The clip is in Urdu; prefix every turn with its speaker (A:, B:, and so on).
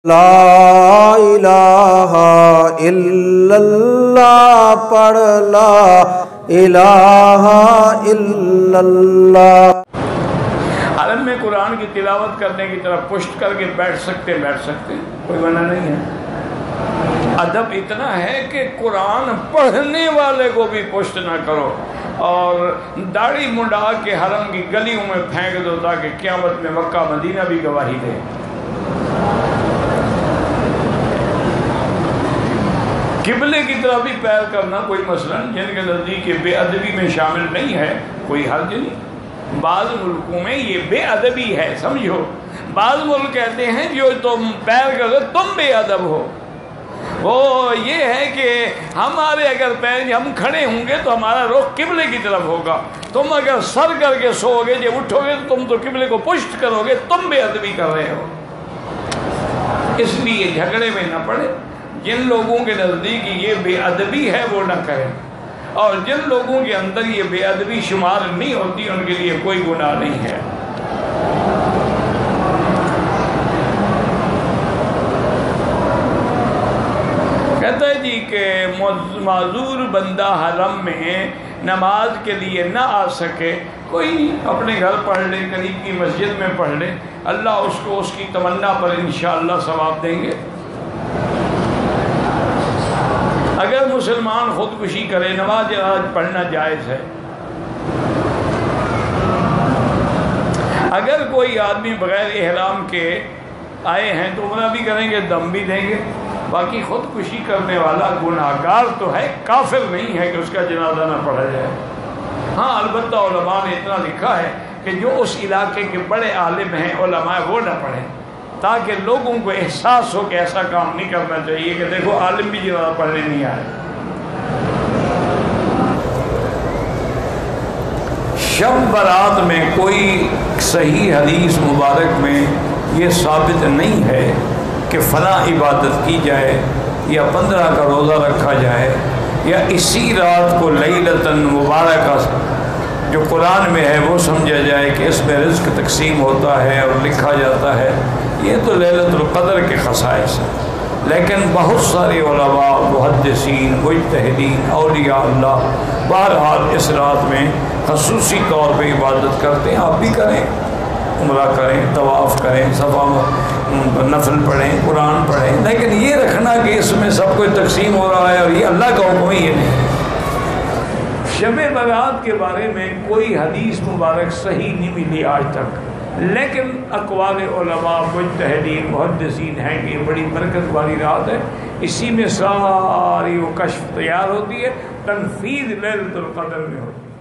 A: لا الہ الا اللہ پڑھ لا الہ الا اللہ۔
B: عالم میں قرآن کی تلاوت کرنے کی طرف پشت کر کے بیٹھ سکتے کوئی منع نہیں ہے۔ ادب اتنا ہے کہ قرآن پڑھنے والے کو بھی پشت نہ کرو اور داڑھی منڈا کے حرم کی گلیوں میں پھینک دو تاکہ قیامت میں مکہ مدینہ بھی گواہی دے۔ قبلے کی طرف بھی پیر کرنا کوئی مسئلہ نہیں، جن کے نزدیک یہ بے ادبی میں شامل نہیں ہے کوئی حرج نہیں۔ بعض ملکوں میں یہ بے ادبی ہے، سمجھو۔ بعض ملک کہتے ہیں جو تم پیر کر دو تم بے ادب ہو۔ وہ یہ ہے کہ ہمارے اگر پیر ہم کھڑے ہوں گے تو ہمارا رخ قبلے کی طرف ہوگا، تم اگر سر کر کے سو گے جب اٹھو گے تو تم تو قبلے کو پشت کرو گے، تم بے ادبی کر رہے ہو۔ اس لیے جھگڑے میں نہ پڑے۔ جن لوگوں کے نزدیک یہ بے ادبی ہے وہ نہ کریں، اور جن لوگوں کے اندر یہ بے ادبی شمار نہیں ہوتی ان کے لیے کوئی گناہ نہیں ہے۔ کہتا ہے جی کہ معذور بندہ حرم میں نماز کے لیے نہ آ سکے، کوئی اپنے گھر پڑھ لے، قریب کی مسجد میں پڑھ لے، اللہ اس کو اس کی تمنا پر انشاءاللہ ثواب دیں گے۔ اگر مسلمان خودکشی کرے، نماز پڑھنا جائز ہے۔ اگر کوئی آدمی بغیر احرام کے آئے ہیں تو عمرہ بھی کریں گے، دم بھی دیں گے۔ باقی خودکشی کرنے والا گناہگار تو ہے، کافر نہیں ہے کہ اس کا جنازہ نہ پڑھا جائے۔ ہاں البتہ علماء نے اتنا لکھا ہے کہ جو اس علاقے کے بڑے عالم ہیں علماء وہ نہ پڑھیں، تاکہ لوگوں کو احساس ہو کہ ایسا کام نہیں کرنا چاہیے کہ دیکھو عالم بھی جنازہ پڑھنے نہیں آئے۔ شب برات میں کوئی صحیح حدیث مبارک میں یہ ثابت نہیں ہے کہ فلاں عبادت کی جائے یا 15 کا روزہ رکھا جائے یا اسی رات کو لیلۃ مبارکہ جو قرآن میں ہے وہ سمجھا جائے کہ اس میں رزق تقسیم ہوتا ہے اور لکھا جاتا ہے۔ یہ تو لیلۃ القدر کے خصائص ہیں، لیکن بہت سارے علماء، محدثین، مجتہدین، اولیاء اللہ بہرحال اس رات میں خصوصی طور پہ عبادت کرتے ہیں۔ آپ بھی کریں، عمرہ کریں، طواف کریں، صفا نفل پڑھیں، قرآن پڑھیں، لیکن یہ رکھنا کہ اس میں سب کچھ تقسیم ہو رہا ہے اور یہ اللہ کا حکم ہے، یہ نہیں۔ شب برات کے بارے میں کوئی حدیث مبارک صحیح نہیں ملی آج تک، لیکن اقوال علماء، مجتہدین، محدثین ہیں کہ یہ بڑی برکت والی رات ہے، اسی میں ساری وہ کشف تیار ہوتی ہے، تنفیذ لیلۃ القدر میں ہوتی ہے۔